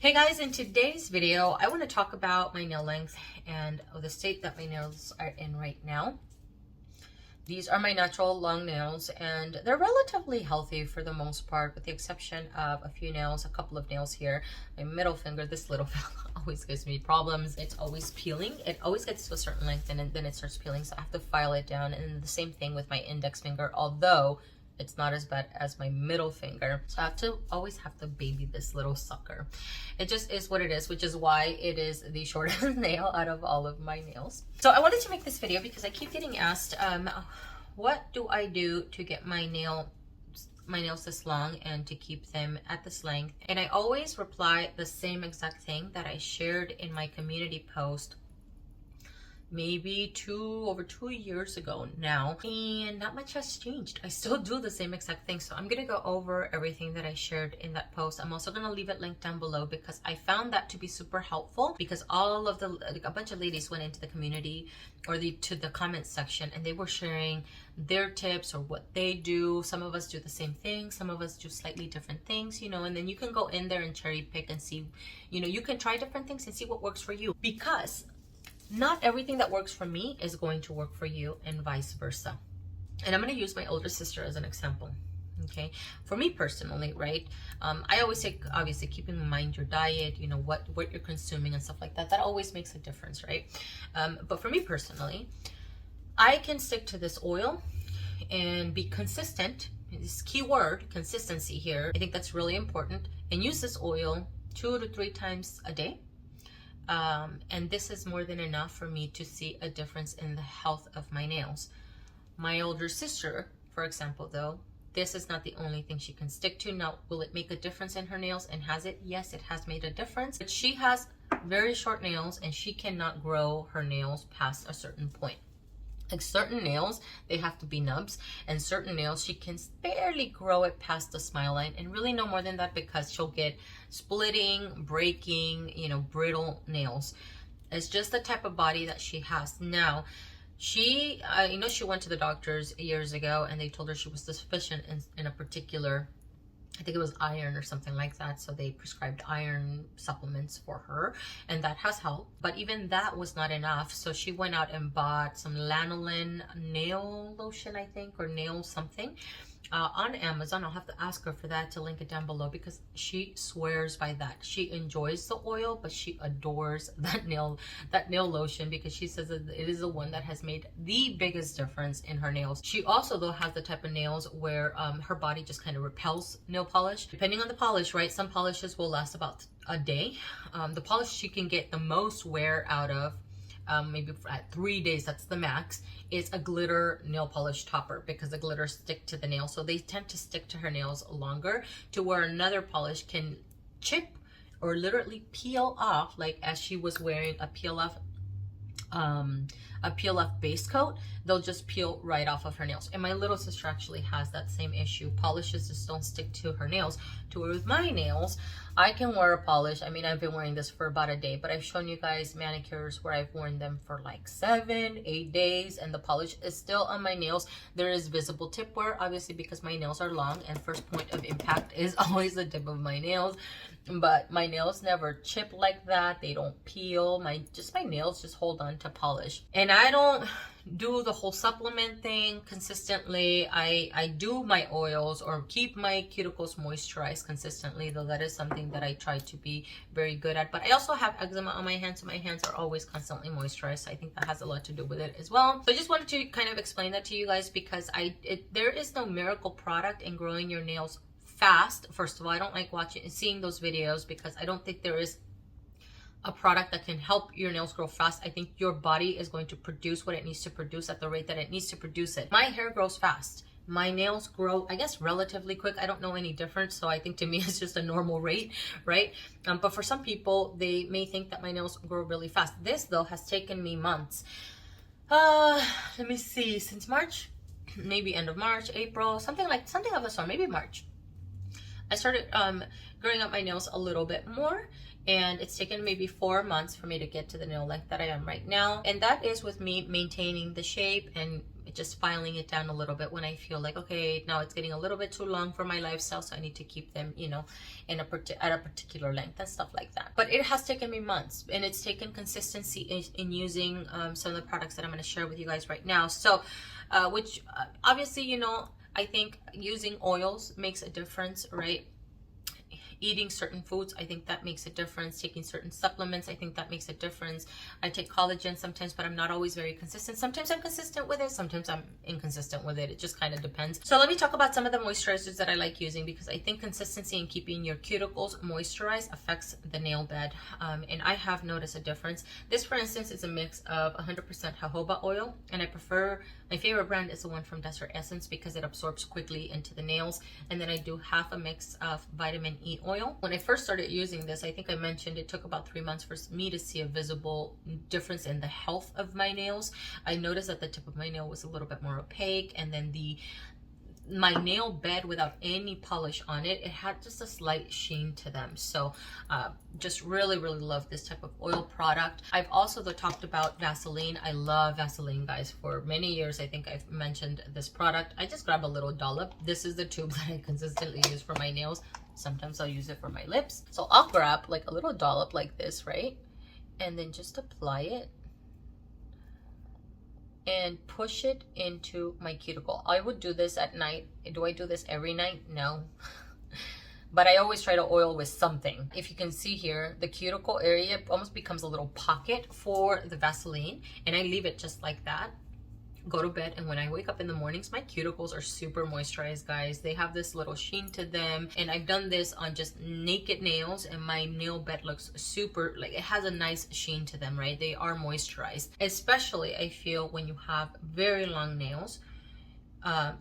Hey guys, in today's video, I want to talk about my nail length and the state that my nails are in right now. These are my natural long nails and they're relatively healthy for the most part, with the exception of a few nails, a couple of nails here. My middle finger, this little fella always gives me problems. It's always peeling. It always gets to a certain length and then it starts peeling, so I have to file it down. And the same thing with my index finger, although it's not as bad as my middle finger. So I have to always have to baby this little sucker. It just is what it is, which is why it is the shortest nail out of all of my nails. So I wanted to make this video because I keep getting asked, what do I do to get my nails this long and to keep them at this length? And I always reply the same exact thing that I shared in my community post maybe over 2 years ago now, and not much has changed. I still do the same exact thing. So I'm gonna go over everything that I shared in that post. I'm also gonna leave it linked down below because I found that to be super helpful, because all of a bunch of ladies went into the community or to the comment section and they were sharing their tips or what they do. Some of us do the same thing, some of us do slightly different things, you know, and then you can go in there and cherry pick and see, you know, you can try different things and see what works for you, because not everything that works for me is going to work for you, and vice versa. And I'm going to use my older sister as an example. Okay, for me personally, right, I always say, obviously, keep in mind your diet, you know, what you're consuming and stuff like that. That always makes a difference, right? But for me personally, I can stick to this oil and be consistent. This key word, consistency here, I think that's really important, and use this oil 2 to 3 times a day. And this is more than enough for me to see a difference in the health of my nails. My older sister, for example, though, this is not the only thing she can stick to. Now, will it make a difference in her nails? And has it? Yes, it has made a difference. But she has very short nails and she cannot grow her nails past a certain point. Like certain nails, they have to be nubs, and certain nails, she can barely grow it past the smile line, and really no more than that, because she'll get splitting, breaking, you know, brittle nails. It's just the type of body that she has. Now, she, you know, she went to the doctors years ago and they told her she was deficient in a particular, I think it was iron or something like that. So they prescribed iron supplements for her, and that has helped. But even that was not enough. So she went out and bought some lanolin nail lotion, I think, or nail something, on Amazon. I'll have to ask her for that, to link it down below, because she swears by that. She enjoys the oil, but she adores that nail lotion, because she says that it is the one that has made the biggest difference in her nails. She also, though, has the type of nails where her body just kind of repels nail polish, depending on the polish, right? Some polishes will last about a day. The polish she can get the most wear out of, maybe at 3 days, that's the max, is a glitter nail polish topper, because the glitter stick to the nail, so they tend to stick to her nails longer, to where another polish can chip or literally peel off, like as she was wearing a peel off base coat. They'll just peel right off of her nails. And my little sister actually has that same issue. Polishes just don't stick to her nails, to where with my nails, I can wear a polish. I mean, I've been wearing this for about a day, but I've shown you guys manicures where I've worn them for like 7, 8 days and the polish is still on my nails. There is visible tip wear, obviously, because my nails are long and first point of impact is always the tip of my nails. But my nails never chip like that. They don't peel. My nails just hold on to polish. And I don't do the whole supplement thing consistently. I do my oils or keep my cuticles moisturized consistently, though that is something that I try to be very good at. But I also have eczema on my hands, so my hands are always constantly moisturized. So I think that has a lot to do with it as well. So I just wanted to kind of explain that to you guys, because there is no miracle product in growing your nails fast. First of all, I don't like seeing those videos, because I don't think there is a product that can help your nails grow fast. I think your body is going to produce what it needs to produce at the rate that it needs to produce it. My hair grows fast. My nails grow, I guess, relatively quick. I don't know any difference, so I think to me it's just a normal rate, right? But for some people, they may think that my nails grow really fast. This, though, has taken me months. Let me see, since March, maybe end of March, April, something of the sort, maybe March. I started growing up my nails a little bit more, and it's taken maybe 4 months for me to get to the nail length that I am right now. And that is with me maintaining the shape and just filing it down a little bit when I feel like, okay, now it's getting a little bit too long for my lifestyle, so I need to keep them, you know, at a particular length and stuff like that. But it has taken me months, and it's taken consistency in using some of the products that I'm going to share with you guys right now. So which obviously, you know, I think using oils makes a difference, right? Eating certain foods, I think that makes a difference. Taking certain supplements, I think that makes a difference. I take collagen sometimes, but I'm not always very consistent. Sometimes I'm consistent with it, sometimes I'm inconsistent with it. It just kind of depends. So let me talk about some of the moisturizers that I like using, because I think consistency in keeping your cuticles moisturized affects the nail bed. And I have noticed a difference. This, for instance, is a mix of 100% jojoba oil, and I prefer, my favorite brand is the one from Desert Essence because it absorbs quickly into the nails. And then I do half a mix of vitamin E oil. When I first started using this, I think I mentioned it took about 3 months for me to see a visible difference in the health of my nails. I noticed that the tip of my nail was a little bit more opaque, and then my nail bed without any polish on it, it had just a slight sheen to them. So just really love this type of oil product. I've also talked about Vaseline. I love Vaseline, guys. For many years, I think I've mentioned this product. I just grab a little dollop. This is the tube that I consistently use for my nails. Sometimes I'll use it for my lips. So I'll grab like a little dollop like this, right? And then just apply it and push it into my cuticle. I would do this at night. Do I do this every night? No. But I always try to oil with something. If you can see here, the cuticle area almost becomes a little pocket for the Vaseline, and I leave it just like that. Go to bed, and when I wake up in the mornings, my cuticles are super moisturized, guys. They have this little sheen to them, and I've done this on just naked nails, and my nail bed looks super, like, it has a nice sheen to them, right? They are moisturized. Especially, I feel, when you have very long nails,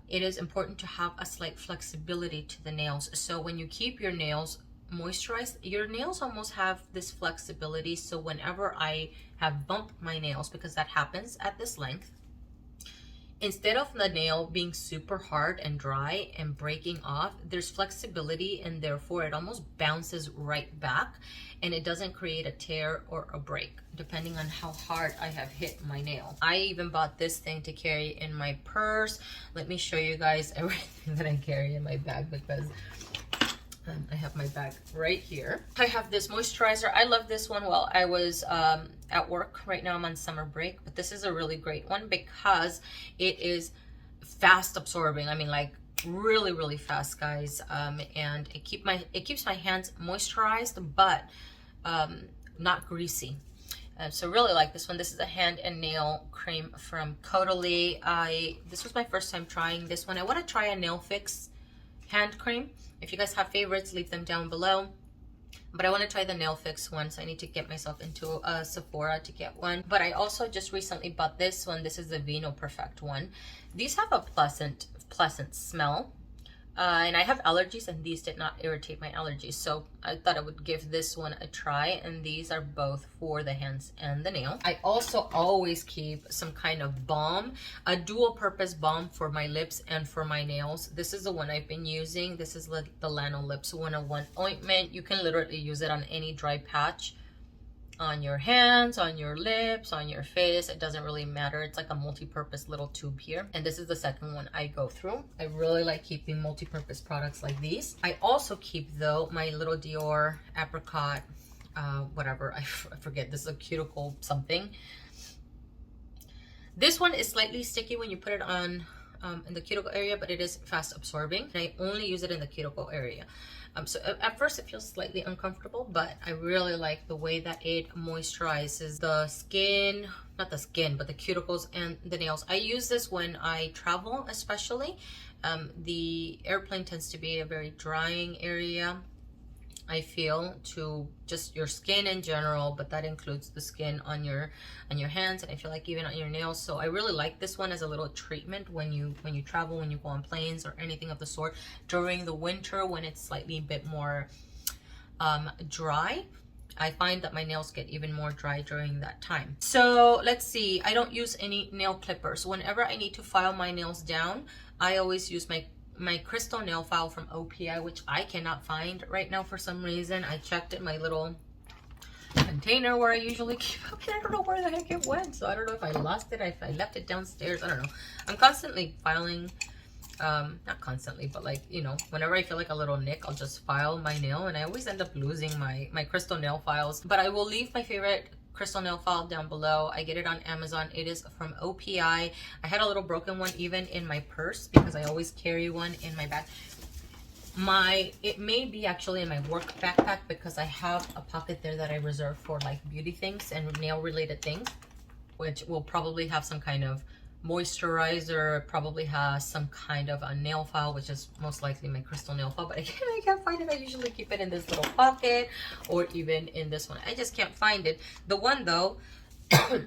it is important to have a slight flexibility to the nails. So when you keep your nails moisturized, your nails almost have this flexibility. So whenever I have bumped my nails, because that happens at this length, instead of the nail being super hard and dry and breaking off, there's flexibility, and therefore it almost bounces right back, and it doesn't create a tear or a break depending on how hard I have hit my nail. I even bought this thing to carry in my purse. Let me show you guys everything that I carry in my bag, because I have my bag right here. I have this moisturizer. I love this one while I was at work. Right now I'm on summer break, but this is a really great one because it is fast absorbing. I mean, like really fast, guys. And it keeps my hands moisturized, but not greasy. So really like this one. This is a hand and nail cream from Caudalie. This was my first time trying this one. I want to try a nail fix hand cream. If you guys have favorites, leave them down below. But I want to try the nail fix one, so I need to get myself into a Sephora to get one. But I also just recently bought this one. This is the Vino Perfect one. These have a pleasant smell. And I have allergies, and these did not irritate my allergies. So I thought I would give this one a try. And these are both for the hands and the nail. I also always keep some kind of balm, a dual purpose balm for my lips and for my nails. This is the one I've been using. This is the Lanolin Lips 101 ointment. You can literally use it on any dry patch, on your hands, on your lips, on your face. It doesn't really matter. It's like a multi-purpose little tube here. And this is the second one I go through. I really like keeping multi-purpose products like these. I also keep, though, my little Dior apricot, whatever, I forget. This is a cuticle something. This one is slightly sticky when you put it on in the cuticle area, but it is fast absorbing. And I only use it in the cuticle area. So at first it feels slightly uncomfortable, but I really like the way that it moisturizes the skin, not the skin, but the cuticles and the nails. I use this when I travel, especially. The airplane tends to be a very drying area, I feel, to just your skin in general, but that includes the skin on your hands, and I feel like even on your nails. So I really like this one as a little treatment when you travel, when you go on planes or anything of the sort. During the winter, when it's slightly a bit more dry, I find that my nails get even more dry during that time. So let's see, I don't use any nail clippers. Whenever I need to file my nails down, I always use my crystal nail file from OPI, which I cannot find right now for some reason. I checked it, my little container where I usually keep it. I don't know where the heck it went. So I don't know if I lost it, if I left it downstairs. I don't know. I'm constantly filing, not constantly, but like, you know, whenever I feel like a little nick, I'll just file my nail, and I always end up losing my crystal nail files. But I will leave my favorite crystal nail file down below. I get it on Amazon. It is from OPI. I had a little broken one even in my purse because I always carry one in my bag. It may be actually in my work backpack because I have a pocket there that I reserve for like beauty things and nail related things, which will probably have some kind of moisturizer, probably has some kind of a nail file, which is most likely my crystal nail file, but I can't find it. I usually keep it in this little pocket or even in this one. I just can't find it. The one though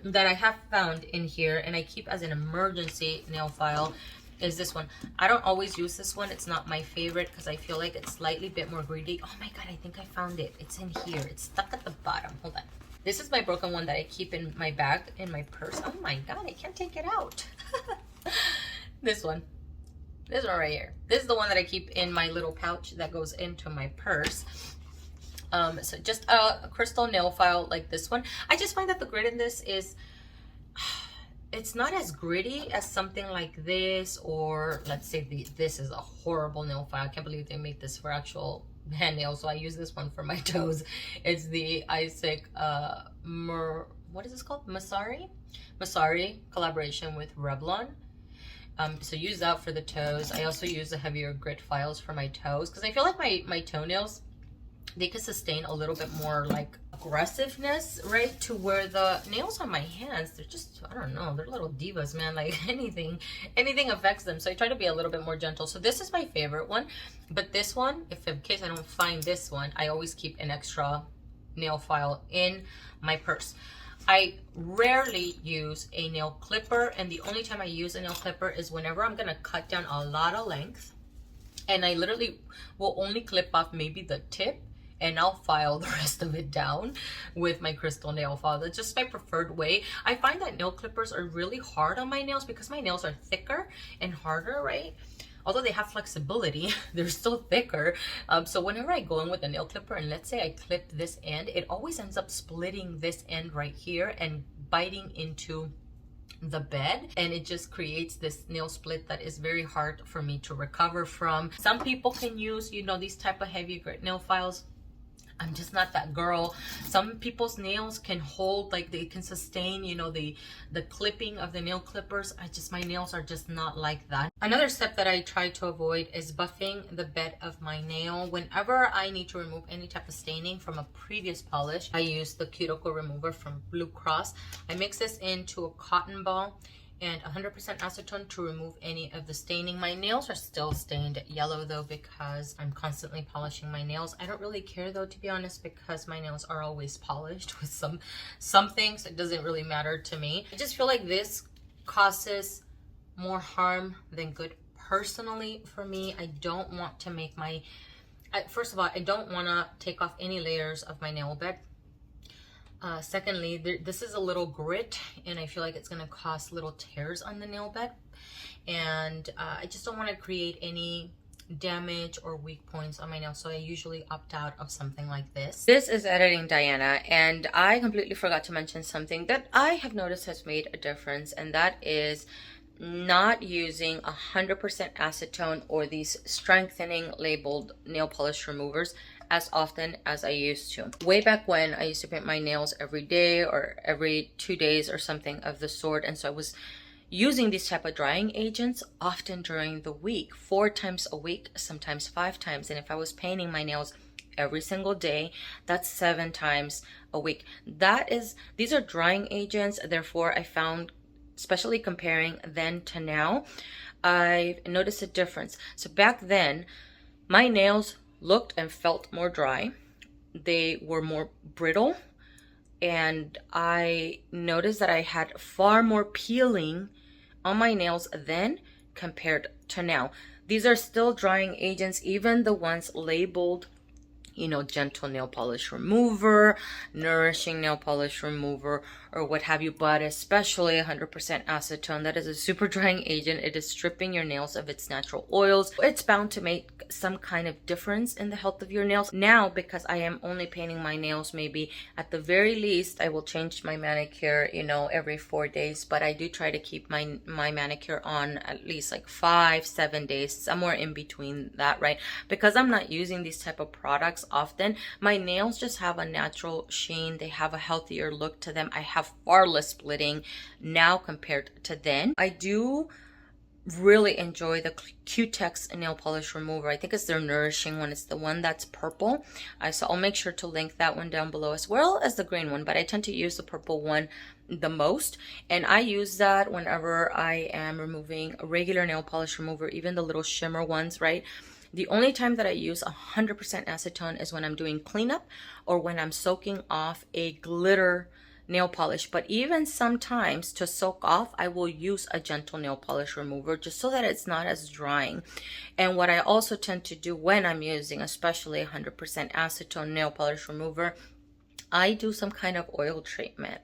that I have found in here and I keep as an emergency nail file is this one. I don't always use this one. It's not my favorite because I feel like it's slightly bit more greedy. Oh my god, I think I found it. It's in here. It's stuck at the bottom. Hold on. This is my broken one that I keep in my bag, in my purse. Oh my god, I can't take it out. This one right here. This is the one that I keep in my little pouch that goes into my purse. So just a crystal nail file like this one. I just find that the grit in this is, it's not as gritty as something like this, or let's say this is a horrible nail file. I can't believe they made this for actual hand nails, so I use this one for my toes. It's the Isaac what is this called? Masari collaboration with Revlon. So use that for the toes. I also use the heavier grit files for my toes because I feel like my toenails, they can sustain a little bit more like aggressiveness, right? To where the nails on my hands, they're just, I don't know, they're little divas, man. Like anything affects them. So I try to be a little bit more gentle. So this is my favorite one. But this one, if in case I don't find this one, I always keep an extra nail file in my purse. I rarely use a nail clipper, and the only time I use a nail clipper is whenever I'm gonna cut down a lot of length, and I literally will only clip off maybe the tip, and I'll file the rest of it down with my crystal nail file. That's just my preferred way. I find that nail clippers are really hard on my nails because my nails are thicker and harder, right? Although they have flexibility, they're still thicker. So whenever I go in with a nail clipper, and let's say I clip this end, it always ends up splitting this end right here and biting into the bed, and it just creates this nail split that is very hard for me to recover from. Some people can use, you know, these type of heavy grit nail files. I'm just not that girl. Some people's nails can hold, like they can sustain, you know, the clipping of the nail clippers. My nails are just not like that. Another step that I try to avoid is buffing the bed of my nail. Whenever I need to remove any type of staining from a previous polish, I use the cuticle remover from Blue Cross. I mix this into a cotton ball and 100% acetone to remove any of the staining. My nails are still stained yellow though because I'm constantly polishing my nails. I don't really care though, to be honest, because my nails are always polished with some things. It doesn't really matter to me. I just feel like this causes more harm than good personally for me. I don't want to make first of all, I don't want to take off any layers of my nail bed. Secondly, this is a little grit, and I feel like it's going to cause little tears on the nail bed, and I just don't want to create any damage or weak points on my nails, so I usually opt out of something like this. This is Editing Diana, and I completely forgot to mention something that I have noticed has made a difference, and that is not using 100% acetone or these strengthening labeled nail polish removers as often as I used to. Way back when, I used to paint my nails every day or every 2 days or something of the sort, and so I was using these type of drying agents often during the week, 4 times a week, sometimes 5 times. And if I was painting my nails every single day, that's 7 times a week. These are drying agents, therefore I found, especially comparing then to now, I noticed a difference. So back then, my nails looked and felt more dry. They were more brittle, and I noticed that I had far more peeling on my nails then compared to now. These are still drying agents, even the ones labeled, gentle nail polish remover, nourishing nail polish remover, or what have you, but especially 100% acetone. That is a super drying agent. It is stripping your nails of its natural oils. It's bound to make some kind of difference in the health of your nails. Now, because I am only painting my nails, maybe at the very least, I will change my manicure, every 4 days, but I do try to keep my manicure on at least like 5-7 days, somewhere in between that, right? Because I'm not using these type of products often, my nails just have a natural sheen. They have a healthier look to them. I have far less splitting now compared to then. I do really enjoy the Q-Tex nail polish remover. I think it's their nourishing one. It's the one that's purple. So I'll make sure to link that one down below as well as the green one, but I tend to use the purple one the most, and I use that whenever I am removing a regular nail polish remover, even the little shimmer ones, right? The only time that I use 100% acetone is when I'm doing cleanup or when I'm soaking off a glitter nail polish. But even sometimes to soak off, I will use a gentle nail polish remover just so that it's not as drying. And what I also tend to do when I'm using especially 100% acetone nail polish remover, I do some kind of oil treatment.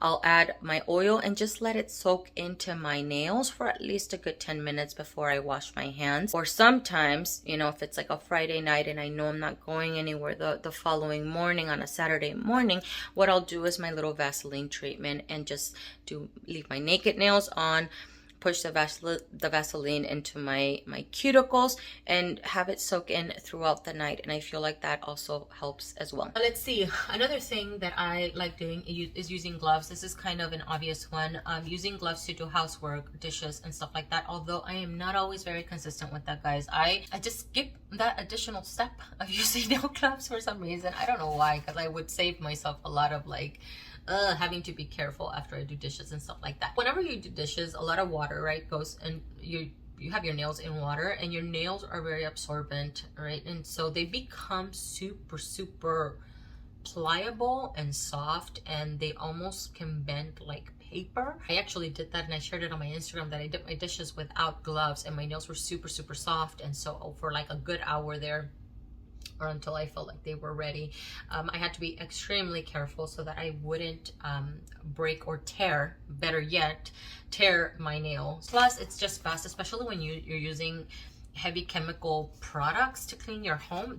I'll add my oil and just let it soak into my nails for at least a good 10 minutes before I wash my hands. Or sometimes, if it's like a Friday night and I know I'm not going anywhere the following morning on a Saturday morning, what I'll do is my little Vaseline treatment and just leave my naked nails on, push the Vaseline into my cuticles and have it soak in throughout the night, and I feel like that also helps as well. Let's see, another thing that I like doing is using gloves. This is kind of an obvious one. Using gloves to do housework, dishes and stuff like that, although I am not always very consistent with that, guys. I just skip that additional step of using nail gloves for some reason. I don't know why, because I would save myself a lot of having to be careful after I do dishes and stuff like that. Whenever you do dishes, a lot of water, right, goes, and you have your nails in water, and your nails are very absorbent, right? And so they become super pliable and soft, and they almost can bend like paper. I actually did that, and I shared it on my Instagram, that I did my dishes without gloves, and my nails were super soft. And so for like a good hour there, or until I felt like they were ready, I had to be extremely careful so that I wouldn't break or tear, better yet, tear my nails. Plus, it's just fast, especially when you're using heavy chemical products to clean your home.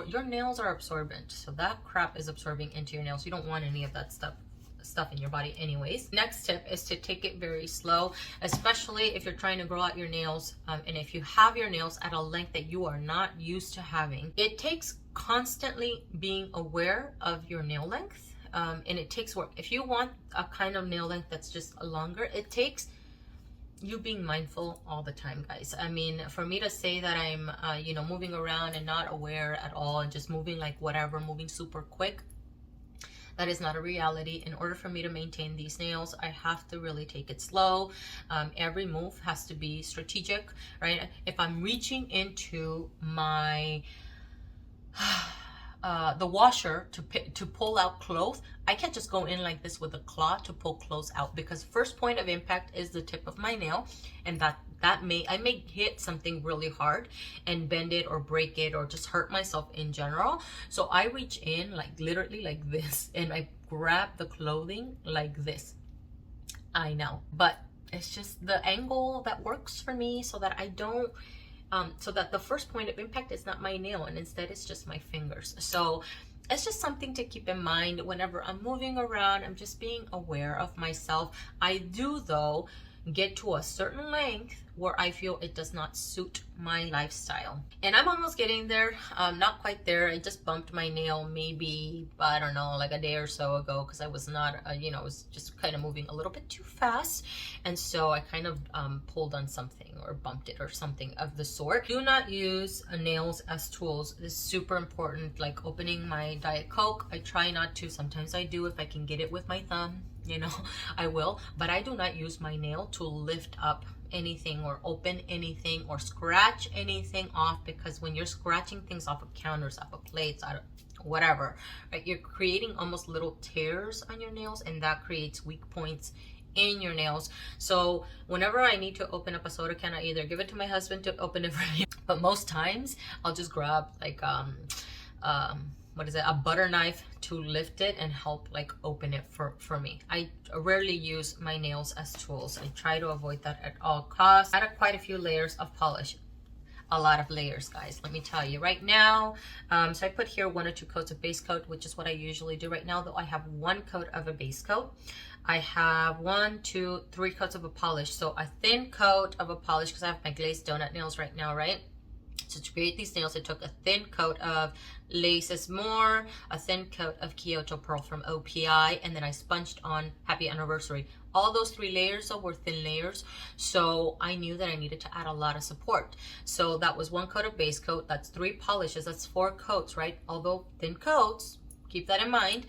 Your nails are absorbent, so that crap is absorbing into your nails. You don't want any of that stuff in your body anyways. Next tip is to take it very slow, especially if you're trying to grow out your nails, and if you have your nails at a length that you are not used to having. It takes constantly being aware of your nail length, and it takes work. If you want a kind of nail length that's just longer, it takes you being mindful all the time, guys. I mean, for me to say that I'm moving around and not aware at all and just moving like whatever, moving super quick, that is not a reality. In order for me to maintain these nails, I have to really take it slow. Every move has to be strategic, right? If I'm reaching into my the washer to pull out clothes, I can't just go in like this with a claw to pull clothes out, because first point of impact is the tip of my nail, and I may hit something really hard and bend it or break it or just hurt myself in general. So I reach in like literally like this, and I grab the clothing like this. I know, but it's just the angle that works for me, so that I don't so that the first point of impact is not my nail, and instead it's just my fingers. So it's just something to keep in mind whenever I'm moving around. I'm just being aware of myself. I do, though, get to a certain length where I feel it does not suit my lifestyle. And I'm almost getting there. Not quite there. I just bumped my nail maybe, I don't know, like a day or so ago, because I was not, I was just kind of moving a little bit too fast. And so I kind of pulled on something or bumped it or something of the sort. Do not use nails as tools. This is super important. Like opening my Diet Coke, I try not to. Sometimes I do if I can get it with my thumb. I will, but I do not use my nail to lift up anything or open anything or scratch anything off, because when you're scratching things off of counters, off of plates, out of whatever, right, you're creating almost little tears on your nails, and that creates weak points in your nails. So whenever I need to open up a soda can, I either give it to my husband to open it for me, but most times I'll just grab like what is it, a butter knife to lift it and help like open it for me. I rarely use my nails as tools. I try to avoid that at all costs. I had quite a few layers of polish. A lot of layers, guys, let me tell you right now. So I put here 1 or 2 coats of base coat, which is what I usually do right now, though I have 1 coat of a base coat. I have 1, 2, 3 coats of a polish. So a thin coat of a polish, because I have my glazed donut nails right now, right? So to create these nails, I took a thin coat of Laces More, a thin coat of Kyoto Pearl from OPI, and then I sponged on Happy Anniversary. All those 3 layers though were thin layers, so I knew that I needed to add a lot of support. So that was 1 coat of base coat, that's 3 polishes, that's 4 coats, right? Although thin coats, keep that in mind.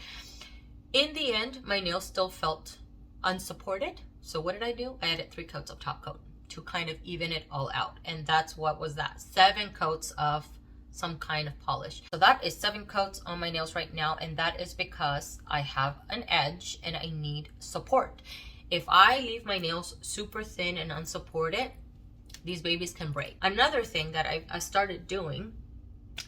In the end, my nails still felt unsupported. So what did I do? I added 3 coats of top coat to kind of even it all out. And that's what was that? 7 coats of some kind of polish. So that is 7 coats on my nails right now, and that is because I have an edge and I need support. If I leave my nails super thin and unsupported, these babies can break. Another thing that I started doing,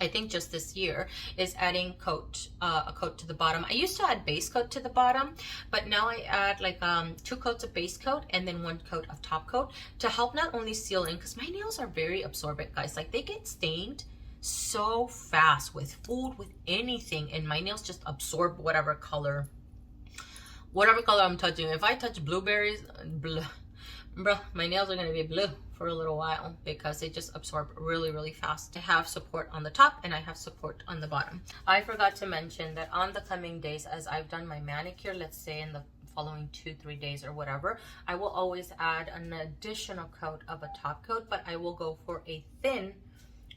I think just this year, is adding a coat to the bottom. I used to add base coat to the bottom, but now I add like 2 coats of base coat and then 1 coat of top coat to help not only seal in, because my nails are very absorbent, guys. Like, they get stained so fast with food, with anything, and my nails just absorb whatever color I'm touching. If I touch blueberries, bruh, my nails are gonna be blue for a little while because they just absorb really, really fast. I have support on the top and I have support on the bottom. I forgot to mention that on the coming days, as I've done my manicure, let's say in the following 2-3 days or whatever, I will always add an additional coat of a top coat, but I will go for a thin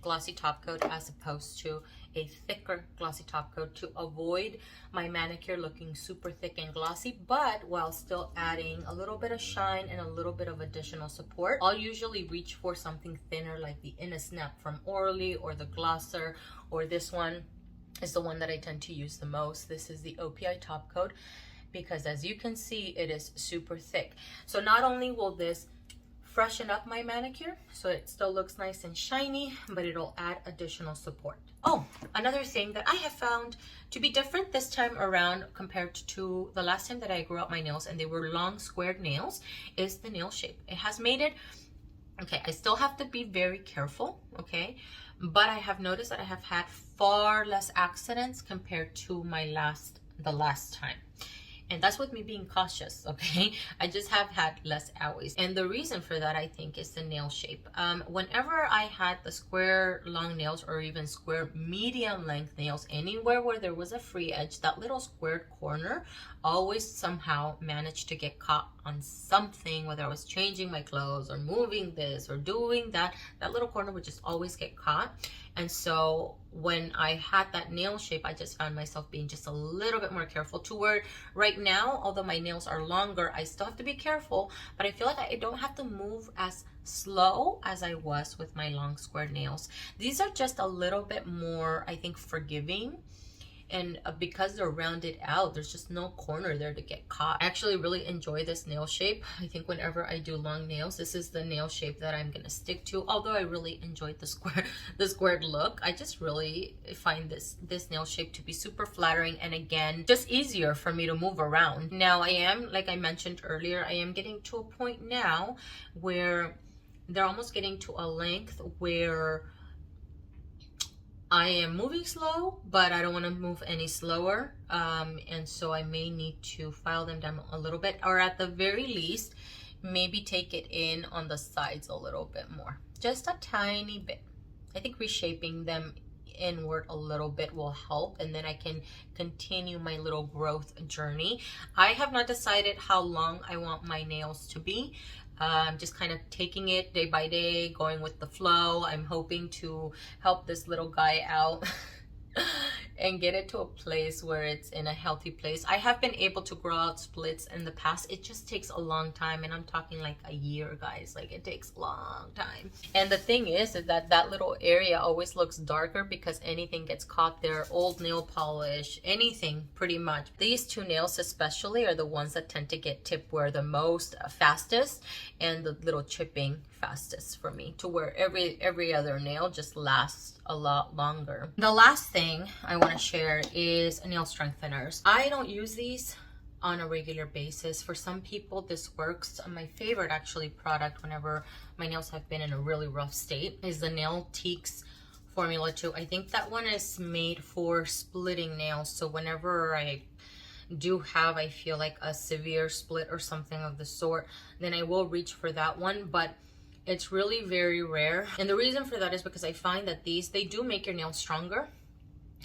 glossy top coat as opposed to a thicker glossy top coat to avoid my manicure looking super thick and glossy, but while still adding a little bit of shine and a little bit of additional support. I'll usually reach for something thinner like the In a Snap from Orly or the Glosser, or this one is the one that I tend to use the most. This is the OPI top coat, because as you can see, it is super thick. So not only will this freshen up my manicure so it still looks nice and shiny, but it'll add additional support. Oh, another thing that I have found to be different this time around compared to the last time that I grew out my nails and they were long squared nails is the nail shape. It has made it, okay, I still have to be very careful, okay, but I have noticed that I have had far less accidents compared to the last time. And that's with me being cautious, okay? I just have had less owies. And the reason for that, I think, is the nail shape. Whenever I had the square long nails or even square medium length nails, anywhere where there was a free edge, that little squared corner always somehow managed to get caught on something, whether I was changing my clothes or moving this or doing that, that little corner would just always get caught. And so when I had that nail shape, I just found myself being just a little bit more careful, to where right now, although my nails are longer, I still have to be careful, but I feel like I don't have to move as slow as I was with my long square nails. These are just a little bit more, I think, forgiving. And because they're rounded out, there's just no corner there to get caught. I actually really enjoy this nail shape. I think whenever I do long nails, this is the nail shape that I'm gonna stick to. Although I really enjoyed the squared look, I just really find this nail shape to be super flattering, and again, just easier for me to move around. Now I am, like I mentioned earlier, I am getting to a point now where they're almost getting to a length where I am moving slow, but I don't want to move any slower, and so I may need to file them down a little bit, or at the very least maybe take it in on the sides a little bit more, just a tiny bit. I think reshaping them inward a little bit will help, and then I can continue my little growth journey. I have not decided how long I want my nails to be. I'm just kind of taking it day by day, going with the flow. I'm hoping to help this little guy out and get it to a place where it's in a healthy place. I have been able to grow out splits in the past. It just takes a long time, and I'm talking like a year, guys. Like, it takes a long time. And the thing is that that little area always looks darker because anything gets caught there, old nail polish, anything pretty much. These 2 nails especially are the ones that tend to get tip wear the most fastest, and the little chipping fastest for me, to where every other nail just lasts a lot longer. The last thing I want to share is nail strengtheners. I don't use these on a regular basis. For some people this works. My favorite actually product whenever my nails have been in a really rough state is the Nail Teaks Formula 2. I think that one is made for splitting nails, so whenever I do have, I feel like, a severe split or something of the sort, then I will reach for that one, but it's really very rare. And the reason for that is because I find that they do make your nails stronger,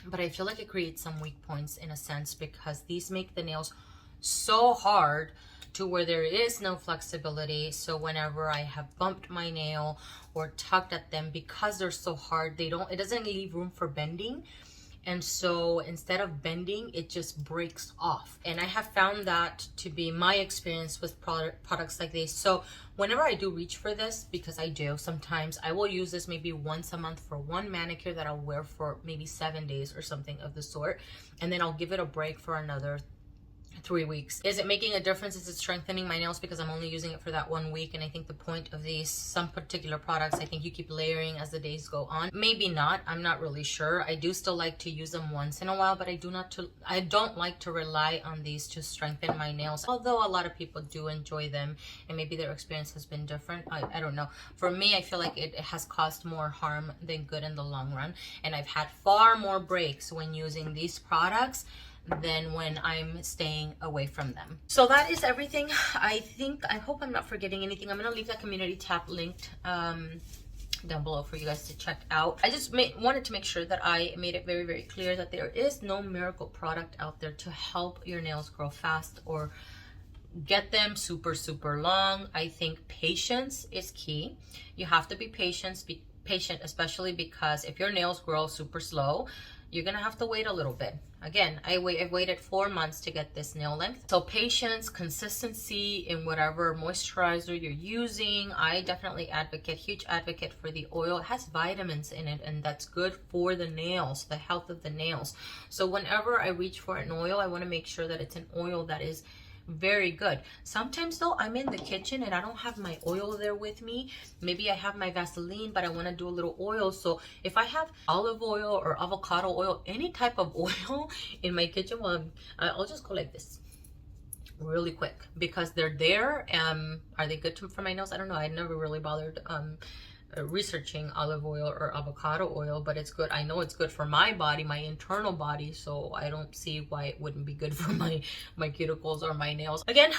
but I feel like it creates some weak points in a sense, because these make the nails so hard to where there is no flexibility. So whenever I have bumped my nail or tugged at them, because they're so hard, it doesn't leave room for bending. And so instead of bending, it just breaks off. And I have found that to be my experience with products like this. So whenever I do reach for this, because I do sometimes, I will use this maybe once a month for one manicure that I'll wear for maybe 7 days or something of the sort. And then I'll give it a break for another 3 weeks. Is it making a difference? Is it strengthening my nails because I'm only using it for that 1 week? And I think the point of some particular products, I think you keep layering as the days go on. Maybe not. I'm not really sure. I do still like to use them once in a while, but I don't like to rely on these to strengthen my nails. Although a lot of people do enjoy them, and maybe their experience has been different. I don't know. For me, I feel like it has caused more harm than good in the long run. And I've had far more breaks when using these products than when I'm staying away from them. So that is everything. I hope I'm not forgetting anything. I'm gonna leave that community tab linked down below for you guys to check out. I just wanted to make sure that I made it very, very clear that there is no miracle product out there to help your nails grow fast or get them super, super long. I think patience is key. You have to be patient, especially because if your nails grow super slow, you're gonna have to wait a little bit. Again, I've waited 4 months to get this nail length. So patience, consistency in whatever moisturizer you're using. I definitely huge advocate for the oil. It has vitamins in it, and that's good for the nails, the health of the nails. So whenever I reach for an oil, I wanna make sure that it's an oil that is very good. Sometimes though, I'm in the kitchen and I don't have my oil there with me. Maybe I have my Vaseline, but I want to do a little oil. So if I have olive oil or avocado oil, any type of oil in my kitchen, well, I'll just go like this really quick, because they're there. Are they good for my nails? I don't know. I never really bothered researching olive oil or avocado oil, but it's good. I know it's good for my body, my internal body, so I don't see why it wouldn't be good for my cuticles or my nails. Again,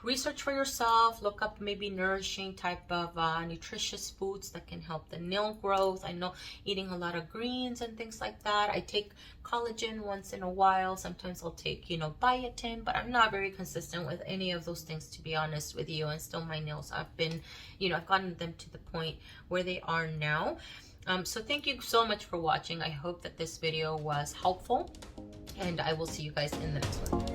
research for yourself. Look up maybe nourishing type of nutritious foods that can help the nail growth. I know eating a lot of greens and things like that. I take collagen once in a while. Sometimes I'll take, biotin, but I'm not very consistent with any of those things, to be honest with you. And still my nails, I've gotten them to the point where they are now. So thank you so much for watching. I hope that this video was helpful, and I will see you guys in the next one.